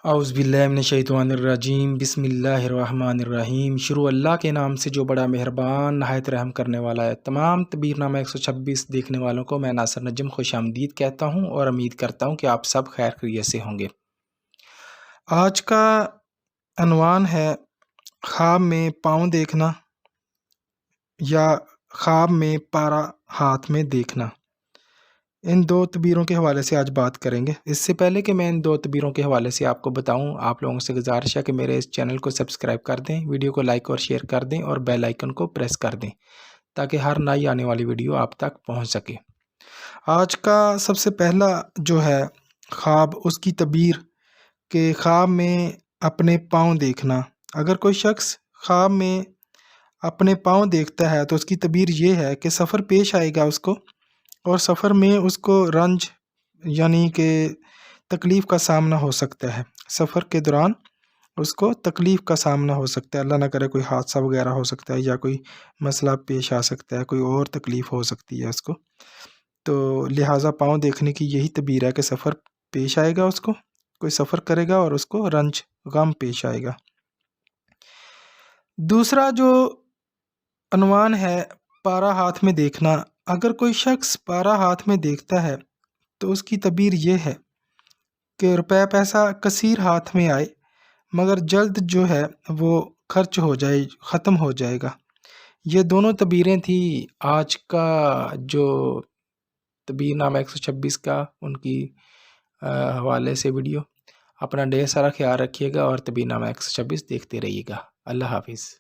اعوذ باللہ من الشیطان الرجیم، بسم اللہ الرحمن الرحیم۔ شروع اللہ کے نام سے جو بڑا مہربان نہایت رحم کرنے والا ہے۔ تمام طبیر نامہ 126 دیکھنے والوں کو میں ناصر نجم خوش آمدید کہتا ہوں اور امید کرتا ہوں کہ آپ سب خیر خیریت سے ہوں گے۔ آج کا عنوان ہے خواب میں پاؤں دیکھنا یا خواب میں پارا ہاتھ میں دیکھنا۔ ان دو تعبیروں کے حوالے سے آج بات کریں گے۔ اس سے پہلے کہ میں ان دو تعبیروں کے حوالے سے آپ کو بتاؤں، آپ لوگوں سے گزارش ہے کہ میرے اس چینل کو سبسکرائب کر دیں، ویڈیو کو لائک اور شیئر کر دیں اور بیل آئیکن کو پریس کر دیں تاکہ ہر نئی آنے والی ویڈیو آپ تک پہنچ سکے۔ آج کا سب سے پہلا جو ہے خواب، اس کی تعبیر کہ خواب میں اپنے پاؤں دیکھنا۔ اگر کوئی شخص خواب میں اپنے پاؤں دیکھتا ہے تو اس کی تعبیر یہ ہے کہ سفر پیش آئے گا اس کو، اور سفر میں اس کو رنج یعنی کہ تکلیف کا سامنا ہو سکتا ہے۔ سفر کے دوران اس کو تکلیف کا سامنا ہو سکتا ہے، اللہ نہ کرے کوئی حادثہ وغیرہ ہو سکتا ہے یا کوئی مسئلہ پیش آ سکتا ہے، کوئی اور تکلیف ہو سکتی ہے اس کو۔ تو لہٰذا پاؤں دیکھنے کی یہی تعبیر ہے کہ سفر پیش آئے گا اس کو، کوئی سفر کرے گا اور اس کو رنج غم پیش آئے گا۔ دوسرا جو عنوان ہے پارا ہاتھ میں دیکھنا۔ اگر کوئی شخص پارا ہاتھ میں دیکھتا ہے تو اس کی تعبیر یہ ہے کہ روپے پیسہ کثیر ہاتھ میں آئے مگر جلد جو ہے وہ خرچ ہو جائے، ختم ہو جائے گا۔ یہ دونوں تعبیریں تھیں آج کا جو تعبیر نامہ 126 کا ان کی حوالے سے ویڈیو۔ اپنا ڈھیر سارا خیال رکھیے گا اور تعبیر نامہ 126 دیکھتے رہیے گا۔ اللہ حافظ۔